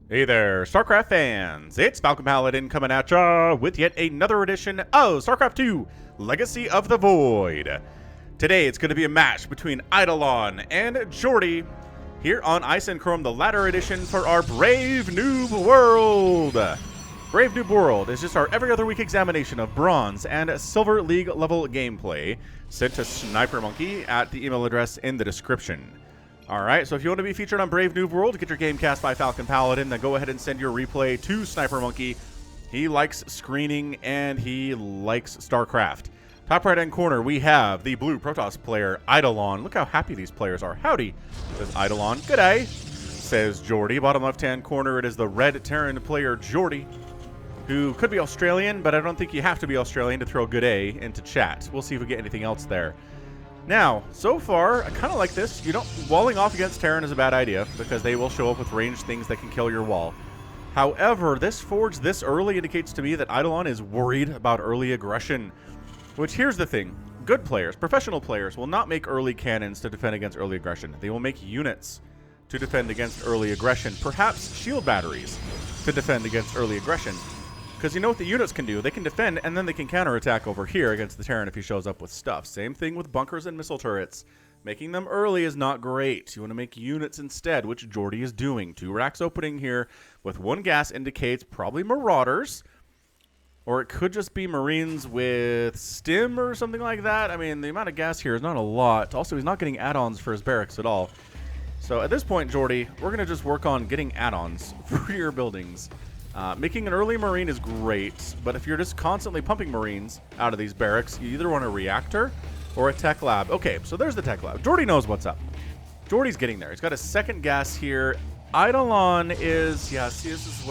Hey there, StarCraft fans! It's Falcon Paladin coming at ya with yet another edition of StarCraft 2 Legacy of the Void. Today it's going to be a match between Eidorlord and Jourdy here on Ice and Chrome, the latter edition for our Brave Noob World. Brave Noob World is just our every other week examination of Bronze and Silver League level gameplay sent to Snipermonkey at the email address in the description. Alright, so if you want to be featured on Brave Noob World, get your game cast by Falcon Paladin, then go ahead and send your replay to Snipermonkey. He likes screening and he likes StarCraft. Top right-hand corner, we have the blue Protoss player, Eidorlord. Look how happy these players are. Howdy, says Eidorlord. G'day, says Jourdy. Bottom left-hand corner, it is the red Terran player, Jourdy, who could be Australian, but I don't think you have to be Australian to throw good A into chat. We'll see if we get anything else there. Now, so far, I kind of like this. Walling off against Terran is a bad idea because they will show up with ranged things that can kill your wall. However, this forge this early indicates to me that Eidorlord is worried about early aggression. Which, here's the thing. Good players, professional players, will not make early cannons to defend against early aggression. They will make units to defend against early aggression. Perhaps shield batteries to defend against early aggression. Because you know what the units can do? They can defend, and then they can counterattack over here against the Terran if he shows up with stuff. Same thing with bunkers and missile turrets. Making them early is not great. You want to make units instead, which Jourdy is doing. 2 racks opening here with 1 gas indicates probably Marauders. Or it could just be Marines with Stim or something like that. I mean, the amount of gas here is not a lot. Also, he's not getting add-ons for his barracks at all. So at this point, Jourdy, we're going to just work on getting add-ons for your buildings. Making an early Marine is great, but if you're just constantly pumping Marines out of these barracks, you either want a reactor or a tech lab. Okay, so there's the tech lab. Jourdy knows what's up. Jourdy's getting there. He's got a second gas here. Eidorlord is, yeah, see, this is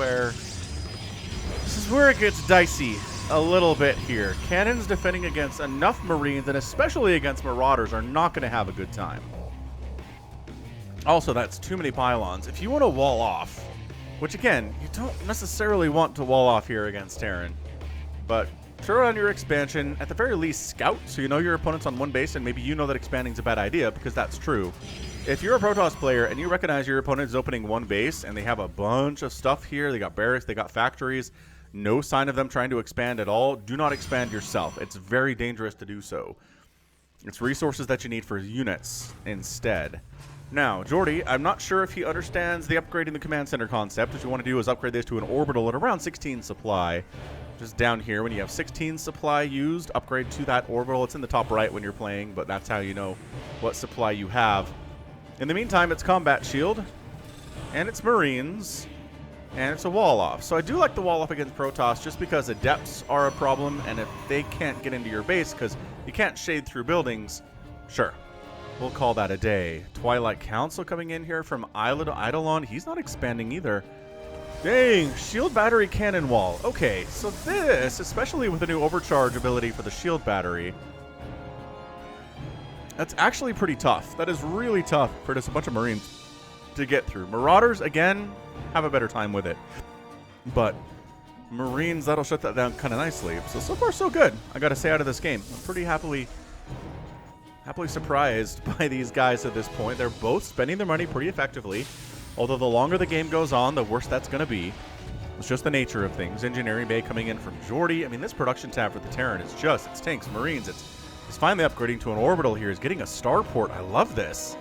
where it gets dicey a little bit here. Cannons defending against enough Marines, and especially against Marauders, are not going to have a good time. Also, that's too many pylons. If you want to wall off, which, again, you don't necessarily want to wall off here against Terran. But throw on your expansion. At the very least, scout, so you know your opponent's on 1 base, and maybe you know that expanding's a bad idea, because that's true. If you're a Protoss player and you recognize your opponent is opening 1 base, and they have a bunch of stuff here, they got barracks, they got factories, no sign of them trying to expand at all, do not expand yourself. It's very dangerous to do so. It's resources that you need for units instead. Now, Jourdy, I'm not sure if he understands the upgrading the command center concept. What you want to do is upgrade this to an orbital at around 16 supply. Just down here, when you have 16 supply used, upgrade to that orbital. It's in the top right when you're playing, but that's how you know what supply you have. In the meantime, it's combat shield, and it's Marines, and it's a wall off. So I do like the wall off against Protoss just because adepts are a problem, and if they can't get into your base because you can't shade through buildings, sure. We'll call that a day. Twilight Council coming in here from Eidorlord. He's not expanding either. Dang, shield battery cannon wall. Okay, so this, especially with the new overcharge ability for the shield battery, that's actually pretty tough. That is really tough for just a bunch of Marines to get through. Marauders, again, have a better time with it. But Marines, that'll shut that down kind of nicely. So far, so good. I got to say out of this game. I'm pretty happily surprised by these guys at this point. They're both spending their money pretty effectively. Although the longer the game goes on, the worse that's going to be. It's just the nature of things. Engineering bay coming in from Jourdy. I mean, this production tab for the Terran is just, it's tanks, Marines. It's finally upgrading to an orbital here. He's getting a starport. I love this.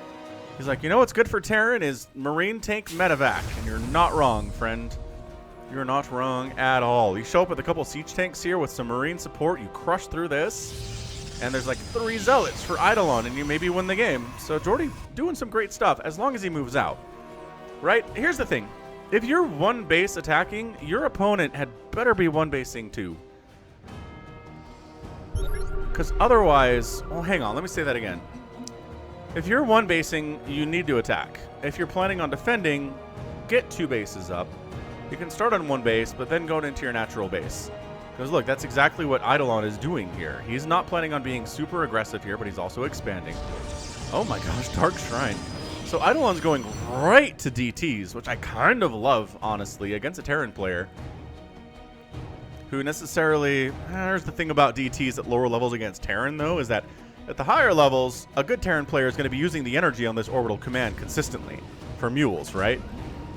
He's like, you know what's good for Terran is Marine tank medevac. And you're not wrong, friend. You're not wrong at all. You show up with a couple siege tanks here with some Marine support. You crush through this. And there's like 3 zealots for Eidorlord, and you maybe win the game. So Jourdy doing some great stuff as long as he moves out. Right? Here's the thing. If you're 1 base attacking, your opponent had better be 1 basing too. Because otherwise, well, hang on, let me say that again. If you're 1 basing, you need to attack. If you're planning on defending, get 2 bases up. You can start on 1 base, but then go into your natural base. Because look, that's exactly what Eidorlord is doing here. He's not planning on being super aggressive here, but he's also expanding. Oh my gosh, Dark Shrine. So Eidorlord's going right to DTs, which I kind of love, honestly, against a Terran player. Who necessarily... Here's the thing about DTs at lower levels against Terran, though, is that at the higher levels, a good Terran player is going to be using the energy on this orbital command consistently for mules, right?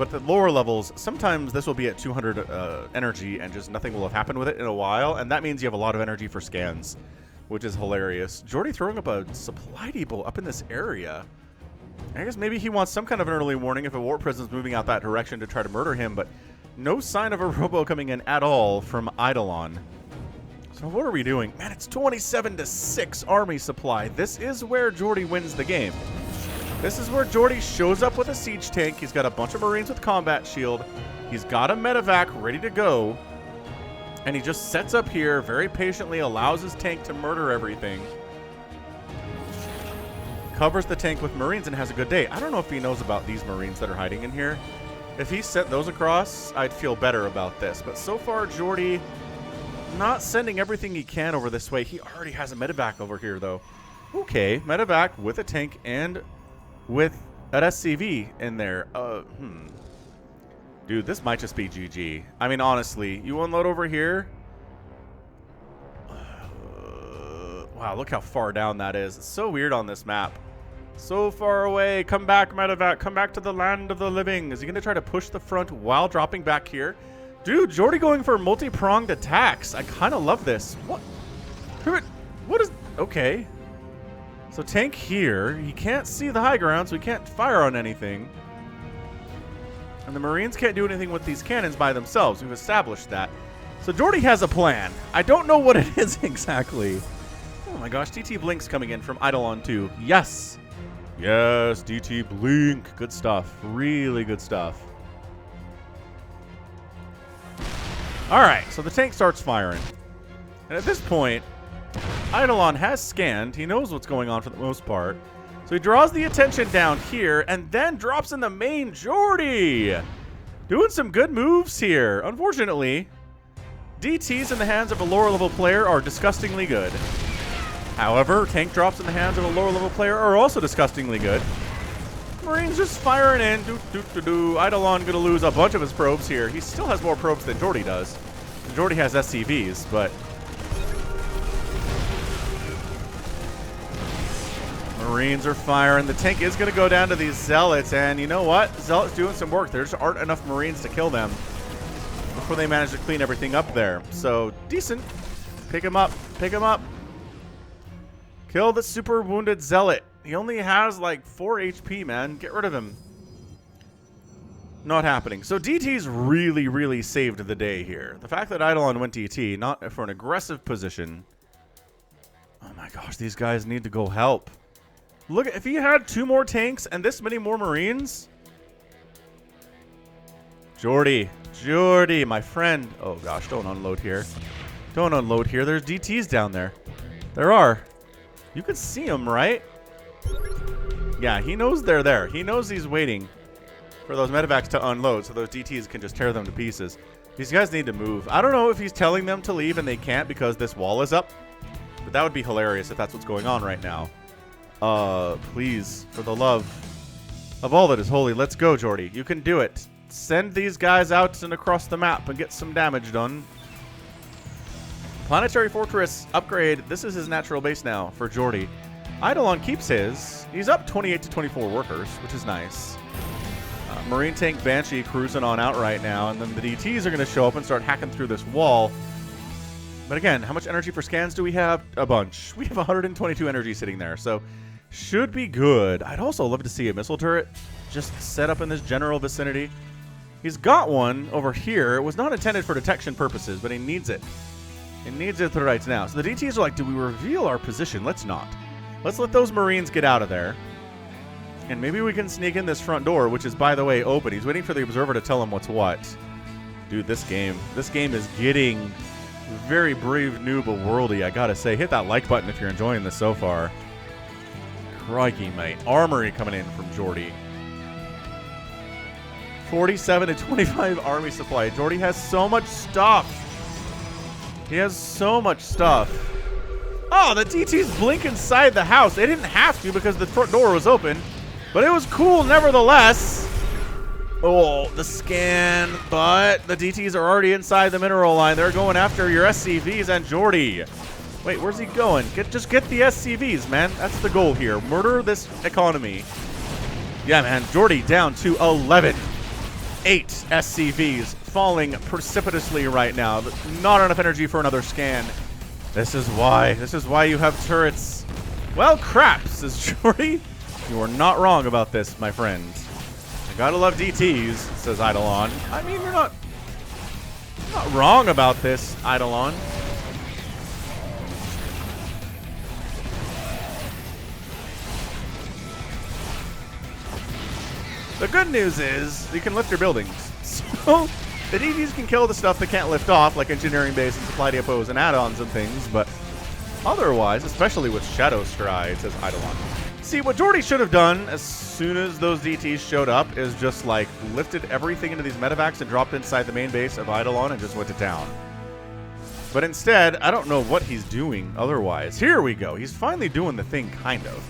But the lower levels, sometimes this will be at 200 energy and just nothing will have happened with it in a while. And that means you have a lot of energy for scans, which is hilarious. Jourdy throwing up a supply depot up in this area. I guess maybe he wants some kind of an early warning if a warp prison's moving out that direction to try to murder him. But no sign of a robo coming in at all from Eidorlord. So what are we doing? Man, it's 27-6 army supply. This is where Jourdy wins the game. This is where Jourdy shows up with a siege tank. He's got a bunch of Marines with combat shield. He's got a medevac ready to go. And he just sets up here, very patiently allows his tank to murder everything. Covers the tank with Marines and has a good day. I don't know if he knows about these Marines that are hiding in here. If he sent those across, I'd feel better about this. But so far, Jourdy not sending everything he can over this way. He already has a medevac over here, though. Okay, medevac with a tank and with an SCV in there. Dude, this might just be GG. I mean, honestly, you unload over here. Wow, look how far down that is. It's so weird on this map. So far away. Come back, medevac. Come back to the land of the living. Is he going to try to push the front while dropping back here? Dude, Jourdy going for multi-pronged attacks. I kind of love this. What? What is... Okay. So tank here. He can't see the high ground, so he can't fire on anything. And the Marines can't do anything with these cannons by themselves. We've established that. So Jourdy has a plan. I don't know what it is exactly. Oh my gosh, DT Blink's coming in from Eidorlord too. Yes. Yes, DT Blink. Good stuff. Really good stuff. All right, so the tank starts firing. And at this point, Eidorlord has scanned. He knows what's going on for the most part. So he draws the attention down here and then drops in the main Jourdy. Doing some good moves here. Unfortunately, DTs in the hands of a lower level player are disgustingly good. However, tank drops in the hands of a lower level player are also disgustingly good. Marines just firing in. Eidorlord gonna lose a bunch of his probes here. He still has more probes than Jourdy does. Jourdy has SCVs, but Marines are firing. The tank is going to go down to these Zealots, and you know what? Zealots doing some work. There just aren't enough Marines to kill them before they manage to clean everything up there. So, decent. Pick him up. Pick him up. Kill the super wounded Zealot. He only has like 4 HP, man. Get rid of him. Not happening. So DT's really, really saved the day here. The fact that Eidorlord went DT, not for an aggressive position. Oh my gosh, these guys need to go help. Look, if he had 2 more tanks and this many more Marines. Jourdy, my friend. Oh gosh, don't unload here. Don't unload here. There's DTs down there. There are. You could see them, right? Yeah, he knows they're there. He knows he's waiting for those medevacs to unload so those DTs can just tear them to pieces. These guys need to move. I don't know if he's telling them to leave and they can't because this wall is up. But that would be hilarious if that's what's going on right now. Please, for the love of all that is holy, let's go, Jourdy. You can do it. Send these guys out and across the map and get some damage done. Planetary Fortress upgrade. This is his natural base now for Jourdy. Eidorlord keeps his. He's up 28 to 24 workers, which is nice. Marine Tank Banshee cruising on out right now, and then the DTs are going to show up and start hacking through this wall. But again, how much energy for scans do we have? A bunch. We have 122 energy sitting there, so should be good. I'd also love to see a missile turret just set up in this general vicinity. He's got one over here. It was not intended for detection purposes, but he needs it. He needs it right now. So the DTs are like, do we reveal our position? Let's not. Let's let those Marines get out of there. And maybe we can sneak in this front door, which is, by the way, open. He's waiting for the observer to tell him what's what. Dude, this game is getting very brave noob worldy, I gotta say. Hit that like button if you're enjoying this so far. Crikey, mate. Armory coming in from Jourdy. 47 to 25 army supply. Jourdy has so much stuff. He has so much stuff. Oh, the DTs blink inside the house. They didn't have to because the front door was open. But it was cool nevertheless. Oh, the scan. But the DTs are already inside the mineral line. They're going after your SCVs and Jourdy. Wait, where's he going? Just get the SCVs, man. That's the goal here. Murder this economy. Yeah, man. Jourdy down to 11. 8 SCVs falling precipitously right now. Not enough energy for another scan. This is why you have turrets. Well, crap, says Jourdy. You are not wrong about this, my friend. I gotta love DTs, says Eidorlord. I mean, you're not wrong about this, Eidorlord. The good news is you can lift your buildings. So the DTs can kill the stuff they can't lift off, like engineering base and supply depots and add-ons and things, but otherwise, especially with Shadow Stride, says Eidorlord. See, what Jourdy should have done as soon as those DTs showed up is just like lifted everything into these medevacs and dropped inside the main base of Eidorlord and just went to town. But instead, I don't know what he's doing otherwise. Here we go. He's finally doing the thing, kind of.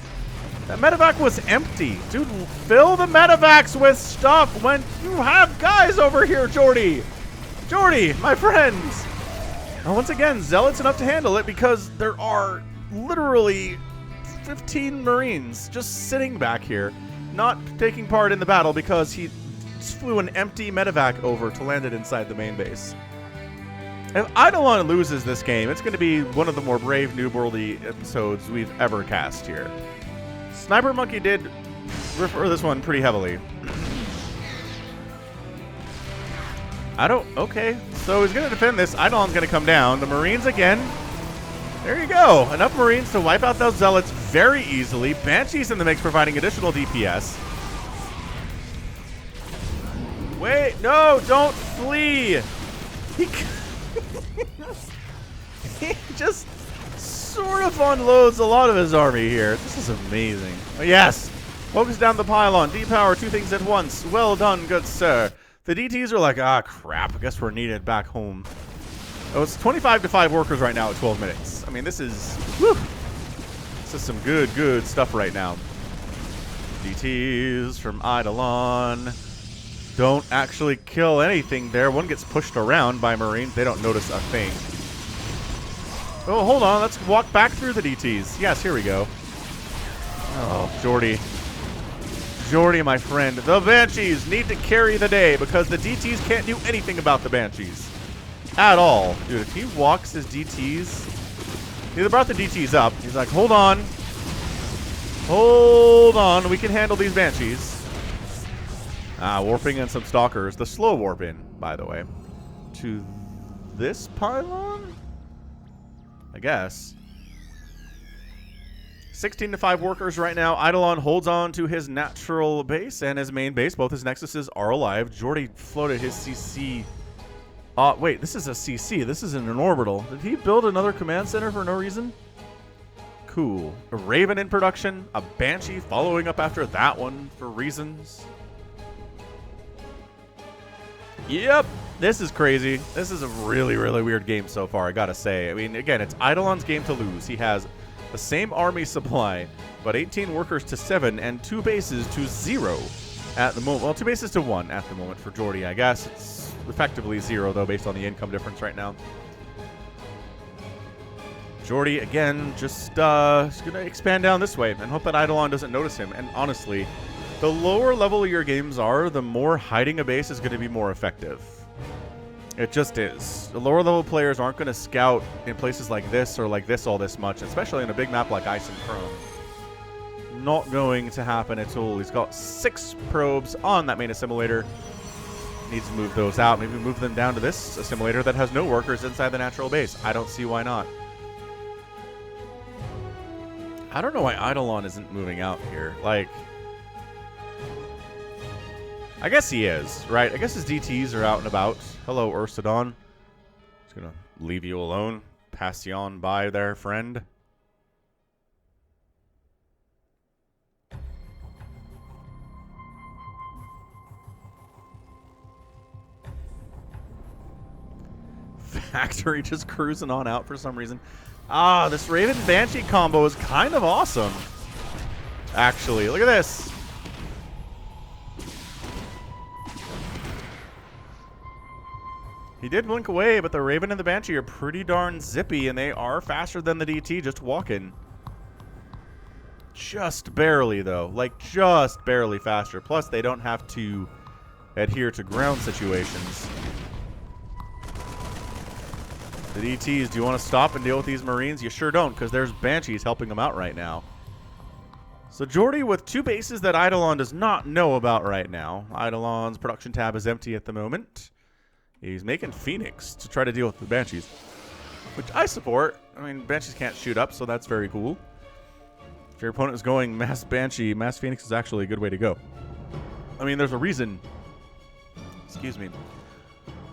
That medevac was empty. Dude, fill the medevacs with stuff when you have guys over here, Jourdy. Jourdy, my friends. Now, once again, Zealot's enough to handle it because there are literally 15 Marines just sitting back here, not taking part in the battle because he just flew an empty medevac over to land it inside the main base. If Eidorlord loses this game, it's going to be one of the more brave Noob Worldy episodes we've ever cast here. Snipermonkey did refer this one pretty heavily. Okay, so he's going to defend this. Eidorlord's going to come down. The Marines again. There you go. Enough Marines to wipe out those Zealots very easily. Banshees in the mix providing additional DPS. Wait, no, don't flee. He just sort of unloads a lot of his army here. This is amazing. Oh, yes. Focus down the pylon. Depower 2 things at once. Well done, good sir. The DTs are like, ah, crap. I guess we're needed back home. Oh, it's 25 to 5 workers right now at 12 minutes. I mean, this is, whew. This is some good stuff right now. DTs from Eidorlord. Don't actually kill anything there. One gets pushed around by Marines. They don't notice a thing. Oh, hold on. Let's walk back through the DTs. Yes, here we go. Oh, Jourdy. Jourdy, my friend. The Banshees need to carry the day because the DTs can't do anything about the Banshees. At all. Dude, if he walks his DTs... He brought the DTs up. He's like, hold on. Hold on. We can handle these Banshees. Warping in some Stalkers. The slow warp in, by the way. To this pylon? I guess. 16 to 5 workers right now. Eidorlord holds on to his natural base and his main base. Both his nexuses are alive. Jourdy floated his CC. Wait, this is a CC. This isn't an orbital. Did he build another command center for no reason? Cool. A Raven in production. A Banshee following up after that one for reasons. Yep. This is crazy. This is a really weird game so far, I gotta say. I mean, again, it's Eidorlord's game to lose. He has the same army supply, but 18 workers to 7 and 2 bases to 0 at the moment. Well, 2 bases to 1 at the moment for Jourdy, I guess. It's effectively 0, though, based on the income difference right now. Jourdy, again, just going to expand down this way and hope that Eidorlord doesn't notice him. And honestly, the lower level your games are, the more hiding a base is going to be more effective. It just is. The lower level players aren't going to scout in places like this or like this all this much, especially in a big map like Ice and Chrome. Not going to happen at all. He's got 6 probes on that main assimilator. Needs to move those out. Maybe move them down to this assimilator that has no workers inside the natural base. I don't see why not. I don't know why Eidorlord isn't moving out here. Like, I guess he is, right? I guess his DTs are out and about. Hello, Ursidon. Just gonna leave you alone. Pass you on by there, friend. Factory just cruising on out for some reason. This Raven Banshee combo is kind of awesome. Actually, look at this. He did blink away, but the Raven and the Banshee are pretty darn zippy, and they are faster than the DT just walking. Just barely, though. Like, just barely faster. Plus, they don't have to adhere to ground situations. The DTs, do you want to stop and deal with these Marines? You sure don't, because there's Banshees helping them out right now. So Jourdy with 2 bases that Eidorlord does not know about right now. Eidorlord's production tab is empty at the moment. He's making Phoenix to try to deal with the Banshees, which I support. I mean, Banshees can't shoot up, so that's very cool. If your opponent is going Mass Banshee, Mass Phoenix is actually a good way to go. I mean, there's a reason. Excuse me.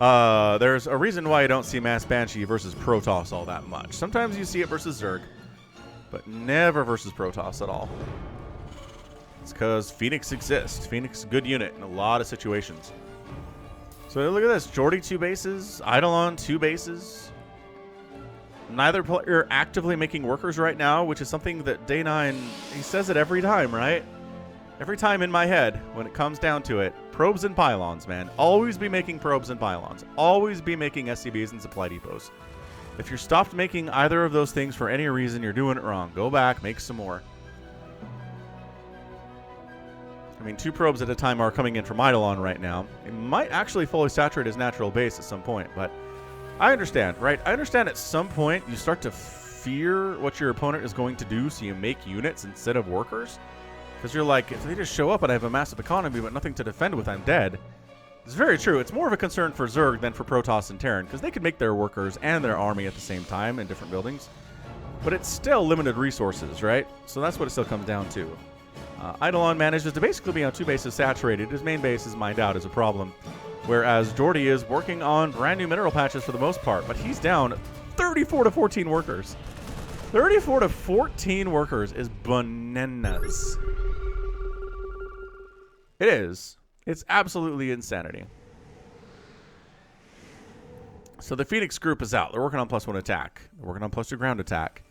There's a reason why you don't see Mass Banshee versus Protoss all that much. Sometimes you see it versus Zerg, but never versus Protoss at all. It's because Phoenix exists. Phoenix is a good unit in a lot of situations. So look at this. Jourdy 2 bases. Eidorlord 2 bases. Neither player actively making workers right now, which is something that Day 9, he says it every time, right? Every time in my head, when it comes down to it, probes and pylons, man. Always be making probes and pylons. Always be making SCBs and supply depots. If you're stopped making either of those things for any reason, you're doing it wrong. Go back, make some more. I mean, 2 probes at a time are coming in from Eidorlord right now. It might actually fully saturate his natural base at some point, but I understand, right? I understand at some point you start to fear what your opponent is going to do, so you make units instead of workers. Because you're like, if they just show up and I have a massive economy but nothing to defend with, I'm dead. It's very true. It's more of a concern for Zerg than for Protoss and Terran, because they can make their workers and their army at the same time in different buildings. But it's still limited resources, right? So that's what it still comes down to. Eidorlord manages to basically be on 2 bases saturated. His main base is mined out as a problem. Whereas Jourdy is working on brand new mineral patches for the most part. But he's down 34 to 14 workers. 34 to 14 workers is bananas. It is. It's absolutely insanity. So the Phoenix group is out. They're working on +1 attack. They're working on +2 ground attack.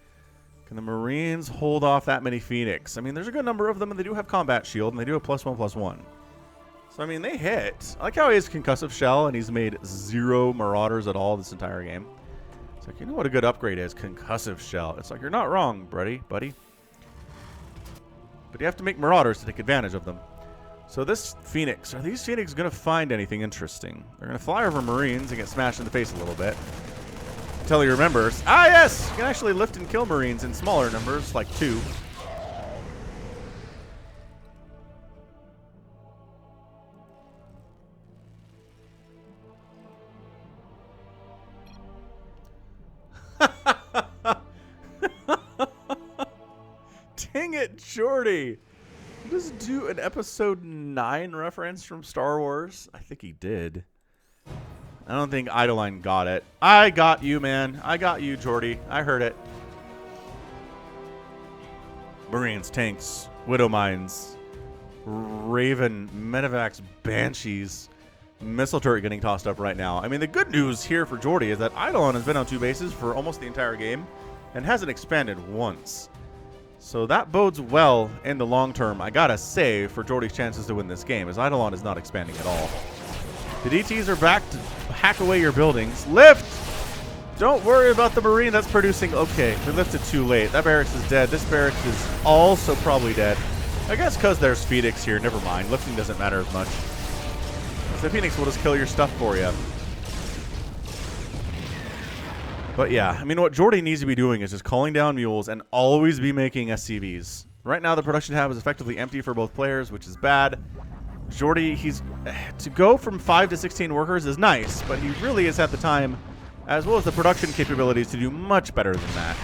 Can the Marines hold off that many Phoenix? I mean, there's a good number of them, and they do have combat shield, and they do have +1/+1. So, I mean, they hit. I like how he has concussive shell, and he's made 0 Marauders at all this entire game. It's like, you know what a good upgrade is? Concussive shell. It's like, you're not wrong, buddy. But you have to make Marauders to take advantage of them. So this Phoenix, are these Phoenix going to find anything interesting? They're going to fly over Marines and get smashed in the face a little bit. Until he remembers. Ah, yes! You can actually lift and kill Marines in smaller numbers, like 2. Dang it, Jourdy! Just do an episode 9 reference from Star Wars? I think he did. I don't think Eidorlord got it. I got you, man. I got you, Jourdy. I heard it. Marines, tanks, Widow Mines, Raven, Medivacs, Banshees, Missile Turret getting tossed up right now. I mean, the good news here for Jourdy is that Eidorlord has been on 2 bases for almost the entire game and hasn't expanded once. So that bodes well in the long term, I gotta say, for Jourdy's chances to win this game, as Eidorlord is not expanding at all. The DTs are back to hack away your buildings. Lift! Don't worry about the Marine that's producing. Okay, we lifted too late. That barracks is dead. This barracks is also probably dead. I guess because there's Phoenix here. Never mind. Lifting doesn't matter as much. The Phoenix will just kill your stuff for you. But yeah, I mean, what Jourdy needs to be doing is just calling down mules and always be making SCVs. Right now, the production tab is effectively empty for both players, which is bad. Jourdy, to go from 5 to 16 workers is nice, but he really has had the time, as well as the production capabilities, to do much better than that.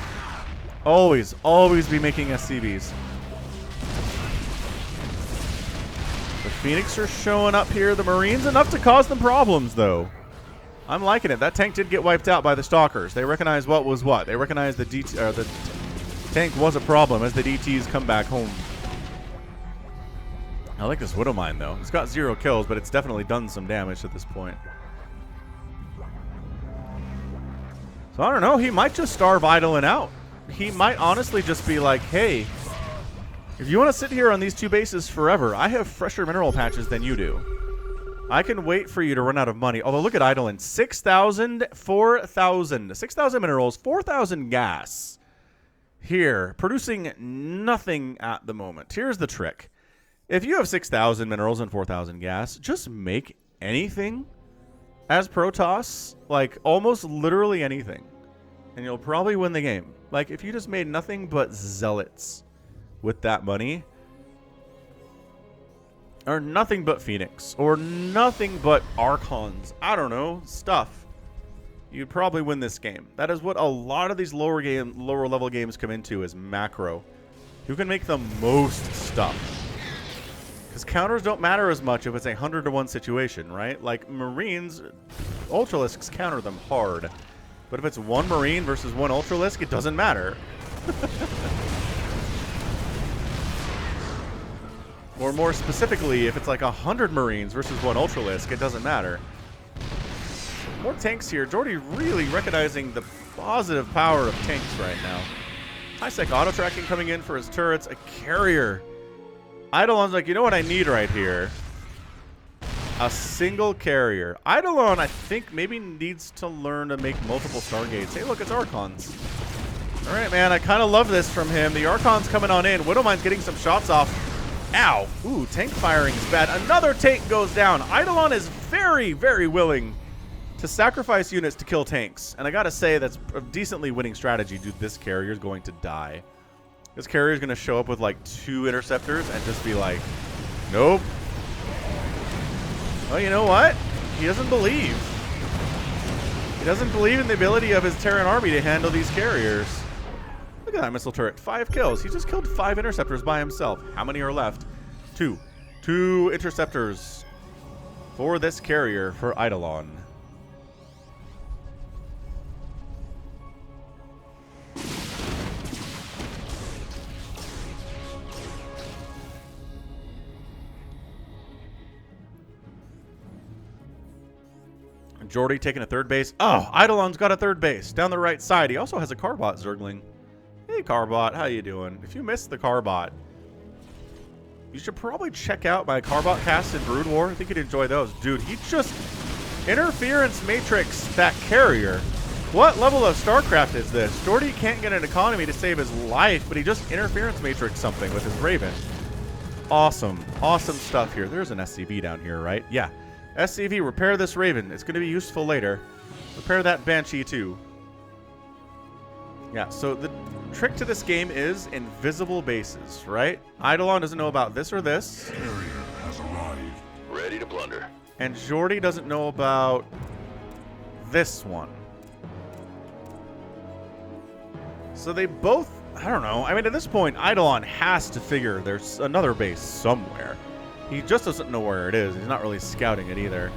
Always, always be making SCVs. The Phoenix are showing up here. The Marines, enough to cause them problems, though. I'm liking it. That tank did get wiped out by the Stalkers. They recognized what was what. They recognized the tank was a problem as the DTs come back home. I like this Widow Mine, though. It's got 0 kills, but it's definitely done some damage at this point. So I don't know. He might just starve Eidorlord out. He might honestly just be like, hey, if you want to sit here on these 2 bases forever, I have fresher mineral patches than you do. I can wait for you to run out of money. Although, look at Eidorlord. 6,000, 4,000. 6,000 minerals, 4,000 gas. Here, producing nothing at the moment. Here's the trick. If you have 6,000 minerals and 4,000 gas, just make anything as Protoss, like almost literally anything, and you'll probably win the game. Like if you just made nothing but zealots with that money, or nothing but Phoenix, or nothing but Archons, I don't know, stuff, you'd probably win this game. That is what a lot of these lower level games come into, is macro. You can make the most stuff. Because counters don't matter as much if it's a 100-to-1 situation, right? Like Marines, Ultralisks counter them hard. But if it's one Marine versus one Ultralisk, it doesn't matter. Or more specifically, if it's like 100 Marines versus one Ultralisk, it doesn't matter. More tanks here. Jourdy really recognizing the positive power of tanks right now. High-sec auto-tracking coming in for his turrets. A carrier. Eidorlord's like, you know what I need right here? A single carrier. Eidorlord, I think, maybe needs to learn to make multiple Stargates. Hey, look, it's Archons. All right, man, I kind of love this from him. The Archons coming on in. Widowmine's getting some shots off. Ow. Ooh, tank firing is bad. Another tank goes down. Eidorlord is very, very willing to sacrifice units to kill tanks. And I got to say, that's a decently winning strategy. Dude, this carrier's going to die. This carrier's going to show up with like 2 interceptors and just be like, nope. Well, you know what? He doesn't believe. He doesn't believe in the ability of his Terran army to handle these carriers. Look at that missile turret. 5 kills. He just killed 5 interceptors by himself. How many are left? 2. 2 interceptors for this carrier for Eidorlord. Jourdy taking a 3rd base. Oh, Eidorlord's got a 3rd base down the right side. He also has a Carbot Zergling. Hey, Carbot, how you doing? If you missed the Carbot, you should probably check out my Carbot cast in Brood War. I think you'd enjoy those. Dude, he just interference matrix that carrier. What level of StarCraft is this? Jourdy can't get an economy to save his life, but he just interference matrix something with his Raven. Awesome. Awesome stuff here. There's an SCV down here, right? Yeah. SCV, repair this Raven. It's going to be useful later. Repair that Banshee too. Yeah, so the trick to this game is invisible bases, right? Eidorlord doesn't know about this or this. Carrier has arrived. Ready to plunder. And Jourdy doesn't know about this one. So they both, I don't know. I mean, at this point, Eidorlord has to figure there's another base somewhere. He just doesn't know where it is. He's not really scouting it either.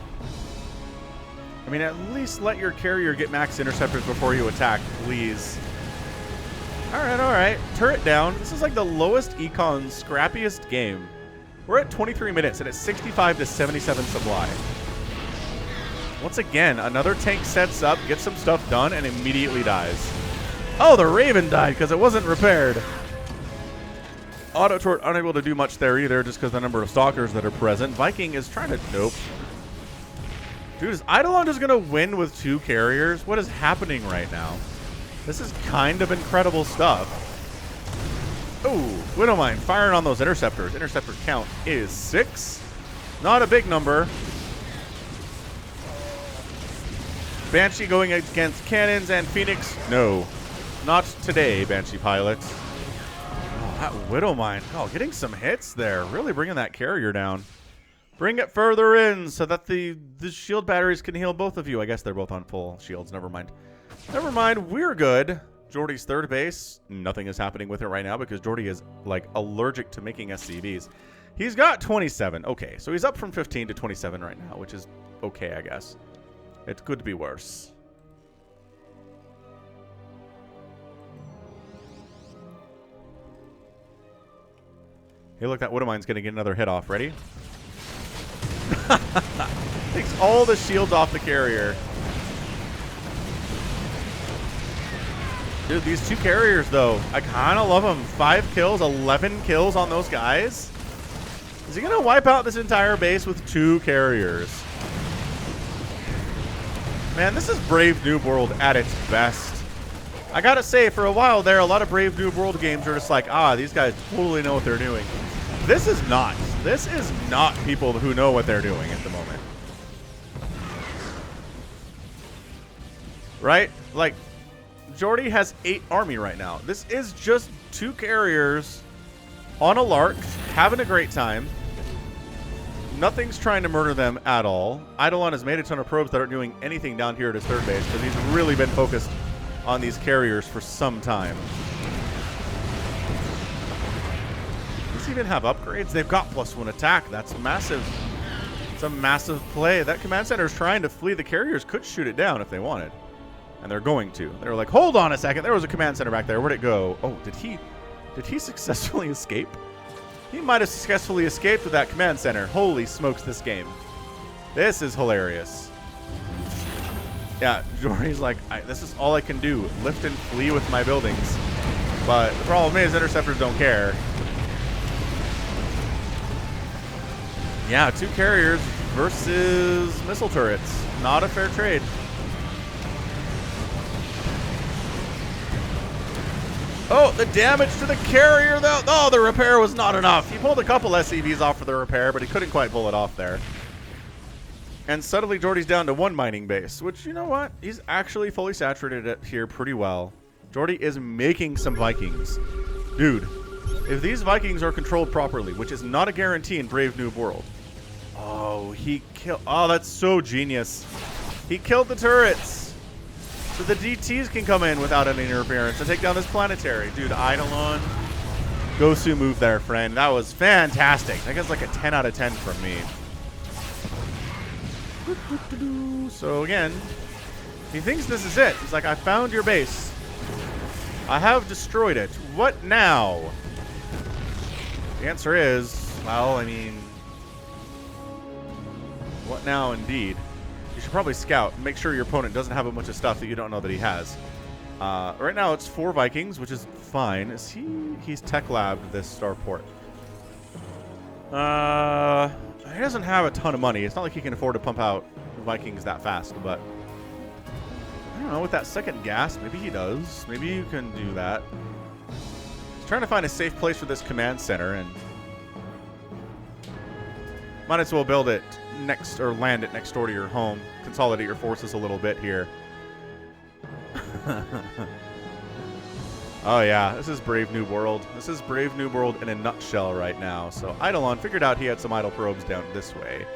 I mean, at least let your carrier get max interceptors before you attack, please. All right. Turret down. This is like the lowest econ, scrappiest game. We're at 23 minutes, and it's 65 to 77 supply. Once again, another tank sets up, gets some stuff done, and immediately dies. Oh, the Raven died because it wasn't repaired. Auto turret unable to do much there either, just because the number of stalkers that are present. Viking is trying to nope. Dude, is Eidorlord just gonna win with 2 carriers? What is happening right now? This is kind of incredible stuff. Oh, Widowmine firing on those interceptors. Interceptor count is 6. Not a big number. Banshee going against cannons and Phoenix. No, not today, Banshee pilots. That Widowmine, oh, getting some hits there. Really bringing that carrier down. Bring it further in so that the shield batteries can heal both of you. I guess they're both on full shields. Never mind. Never mind. We're good. Jourdy's 3rd base. Nothing is happening with it right now because Jourdy is, like, allergic to making SCVs. He's got 27. Okay, so he's up from 15 to 27 right now, which is okay, I guess. It could be worse. Hey, look, that Widowmine's going to get another hit off. Ready? Takes all the shields off the carrier. Dude, these 2 carriers, though, I kind of love them. 5 kills, 11 kills on those guys. Is he going to wipe out this entire base with 2 carriers? Man, this is Brave New World at its best. I gotta say, for a while there, a lot of Brave New World games are just like, ah, these guys totally know what they're doing. This is not. This is not people who know what they're doing at the moment. Right? Like, Jourdy has 8 army right now. This is just 2 carriers on a lark, having a great time. Nothing's trying to murder them at all. Eidorlord has made a ton of probes that aren't doing anything down here at his third base because he's really been focused on these carriers for some time. Does he even have upgrades? They've got +1 attack. That's massive. It's a massive play. That command center is trying to flee. The carriers could shoot it down if they wanted. And they're going to. They were like, hold on a second. There was a command center back there. Where'd it go? Oh, did he successfully escape? He might have successfully escaped with that command center. Holy smokes, this game. This is hilarious. Yeah, Jourdy's like, this is all I can do. Lift and flee with my buildings. But the problem is, interceptors don't care. Yeah, 2 carriers versus missile turrets. Not a fair trade. Oh, the damage to the carrier, though. Oh, the repair was not enough. He pulled a couple SCVs off for the repair, but he couldn't quite pull it off there. And suddenly, Jourdy's down to 1 mining base, which, you know what? He's actually fully saturated it here pretty well. Jourdy is making some Vikings. Dude, if these Vikings are controlled properly, which is not a guarantee in Brave Noob World. Oh, he killed... Oh, that's so genius. He killed the turrets. So the DTs can come in without any interference and take down this planetary. Dude, Eidorlord, Gosu move there, friend. That was fantastic. That gets like a 10 out of 10 from me. So again, he thinks this is it. He's like, I found your base. I have destroyed it. What now? The answer is, well, I mean, what now indeed? You should probably scout and make sure your opponent doesn't have a bunch of stuff that you don't know that he has. Right now it's 4 Vikings, which is fine. Is he's tech labbed this starport. He doesn't have a ton of money. It's not like he can afford to pump out Vikings that fast, but I don't know, with that second gas, maybe he does. Maybe you can do that. He's trying to find a safe place for this command center, and might as well build it next, or land it next door to your home. Consolidate your forces a little bit here. Oh yeah, this is Brave New World. This is Brave New World in a nutshell right now. So Eidorlord figured out he had some idle probes down this way.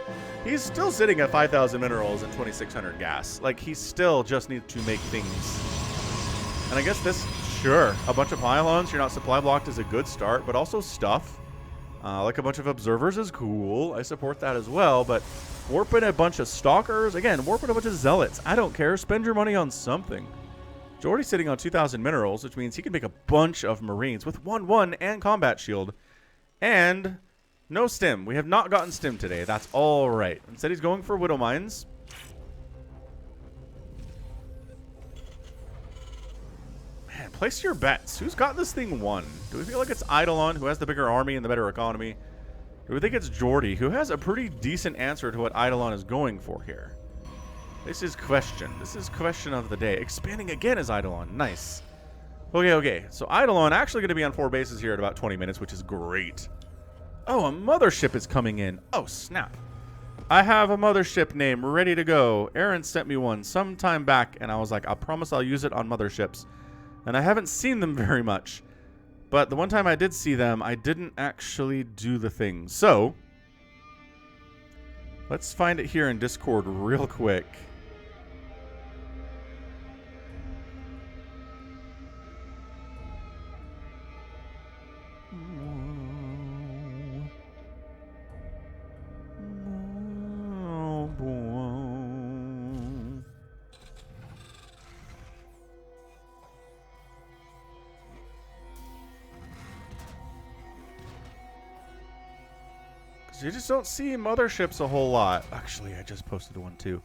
He's still sitting at 5,000 minerals and 2,600 gas. Like, he still just needs to make things. And I guess this, sure, a bunch of pylons, you're not supply blocked is a good start, but also stuff. Like a bunch of observers is cool. I support that as well, but warping a bunch of stalkers, again, warping a bunch of zealots. I don't care. Spend your money on something. Jourdy's sitting on 2,000 minerals, which means he can make a bunch of marines with 1/1 and combat shield. And no stim. We have not gotten stim today. That's all right. Instead, he's going for widow mines. Man, place your bets. Who's got this thing won? Do we feel like it's Eidorlord, who has the bigger army and the better economy? Or do we think it's Jourdy, who has a pretty decent answer to what Eidorlord is going for here? This is question. This is question of the day. Expanding again is Eidorlord. Nice. Okay. So Eidorlord actually going to be on 4 bases here in about 20 minutes, which is great. Oh, a mothership is coming in. Oh, snap. I have a mothership name ready to go. Aaron sent me one some time back, and I was like, I promise I'll use it on motherships. And I haven't seen them very much. But the one time I did see them, I didn't actually do the thing. So, let's find it here in Discord real quick. You just don't see motherships a whole lot. Actually, I just posted one too.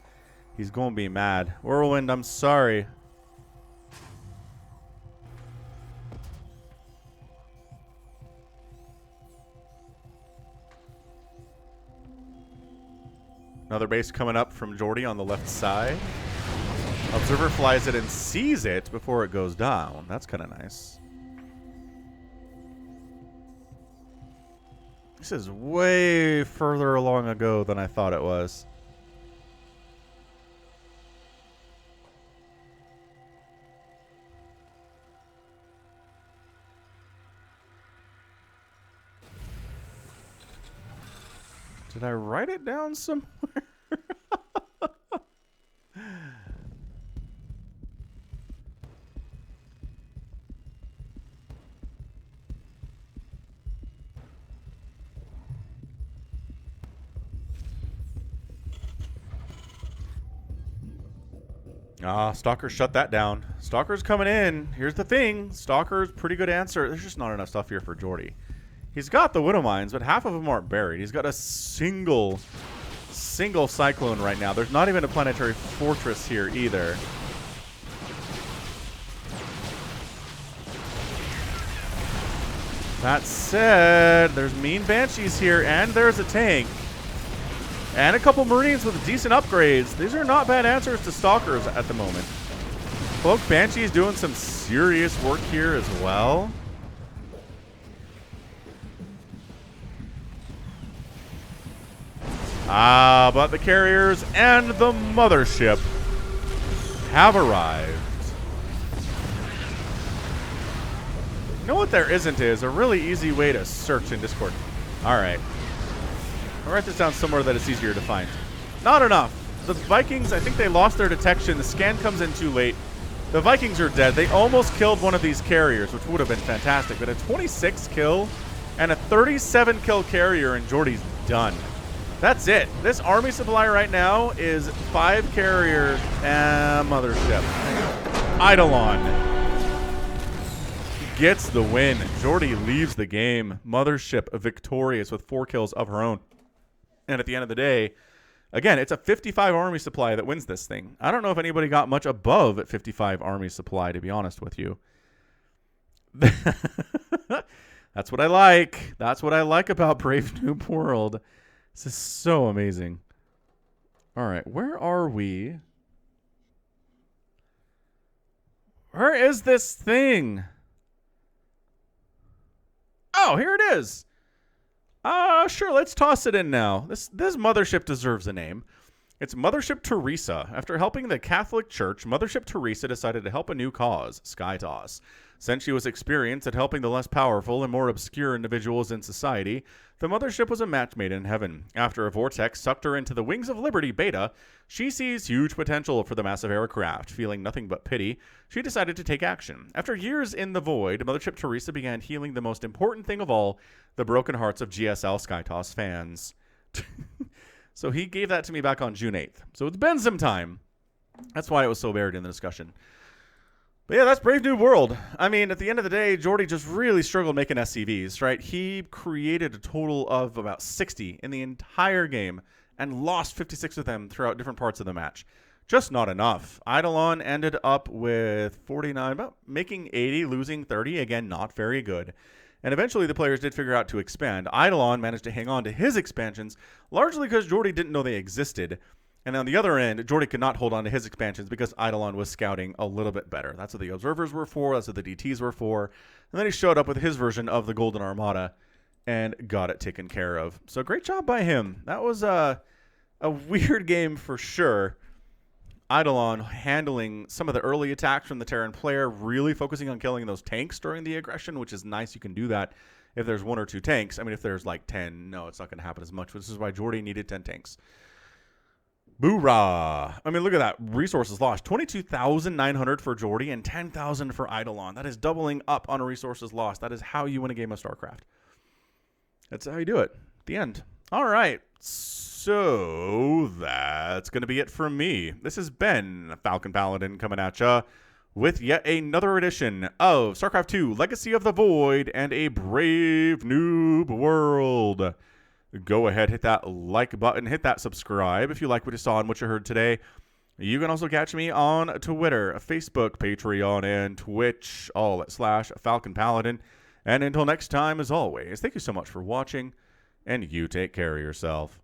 He's going to be mad. Whirlwind, I'm sorry. Another base coming up from Jourdy on the left side. Observer flies it and sees it before it goes down. That's kind of nice. This is way further along ago than I thought it was. Did I write it down somewhere? Stalker shut that down. Stalker's coming in. Here's the thing. Stalker's pretty good answer. There's just not enough stuff here for Jourdy. He's got the Widow Mines, but half of them aren't buried. He's got a single Cyclone right now. There's not even a Planetary Fortress here either. That said, there's mean Banshees here, and there's a tank. And a couple Marines with decent upgrades. These are not bad answers to Stalkers at the moment. Cloak Banshee's doing some serious work here as well. But the carriers and the mothership have arrived. You know what there isn't is a really easy way to search in Discord. Alright. I'll write this down somewhere that it's easier to find. Not enough. The Vikings, I think they lost their detection. The scan comes in too late. The Vikings are dead. They almost killed one of these carriers, which would have been fantastic. But a 26 kill and a 37 kill carrier, and Jourdy's done. That's it. This army supply right now is 5 carriers and mothership. Eidorlord gets the win. Jourdy leaves the game. Mothership victorious with 4 kills of her own. And at the end of the day, again, it's a 55 army supply that wins this thing. I don't know if anybody got much above at 55 army supply, to be honest with you. That's what I like. That's what I like about Brave Noob World. This is so amazing. All right, where are we? Where is this thing? Oh, here it is. Sure, let's toss it in now. This mothership deserves a name. It's Mothership Teresa. After helping the Catholic Church, Mothership Teresa decided to help a new cause, Sky Toss. Since she was experienced at helping the less powerful and more obscure individuals in society, the mothership was a match made in heaven. After a vortex sucked her into the Wings of Liberty beta, she sees huge potential for the massive aircraft. Feeling nothing but pity, she decided to take action. After years in the void, Mothership Teresa began healing the most important thing of all, the broken hearts of GSL SkyToss fans. So he gave that to me back on June 8th. So it's been some time. That's why it was so buried in the discussion. But yeah, that's Brave New World. I mean, at the end of the day, Jourdy just really struggled making SCVs, right? He created a total of about 60 in the entire game and lost 56 of them throughout different parts of the match. Just not enough. Eidolon ended up with 49, about making 80, losing 30. Again, not very good. And eventually the players did figure out to expand. Eidolon managed to hang on to his expansions, largely because Jourdy didn't know they existed. And on the other end, Jourdy could not hold on to his expansions because Eidolon was scouting a little bit better. That's what the observers were for. That's what the DTs were for. And then he showed up with his version of the Golden Armada and got it taken care of. So great job by him. That was a weird game for sure. Eidolon handling some of the early attacks from the Terran player, really focusing on killing those tanks during the aggression, which is nice. You can do that if there's 1 or 2 tanks. I mean, if there's like 10, no, it's not going to happen as much. This is why Jourdy needed 10 tanks. Boo-rah. I mean, look at that. Resources lost. 22,900 for Jourdy and 10,000 for Eidolon. That is doubling up on resources lost. That is how you win a game of StarCraft. That's how you do it. The end. All right. So that's going to be it from me. This has been Falcon Paladin coming at ya with yet another edition of StarCraft 2 Legacy of the Void and a Brave Noob World. Go ahead, hit that like button, hit that subscribe if you like what you saw and what you heard today. You can also catch me on Twitter, Facebook, Patreon, and Twitch, all at /Falcon Paladin. And until next time, as always, thank you so much for watching, and you take care of yourself.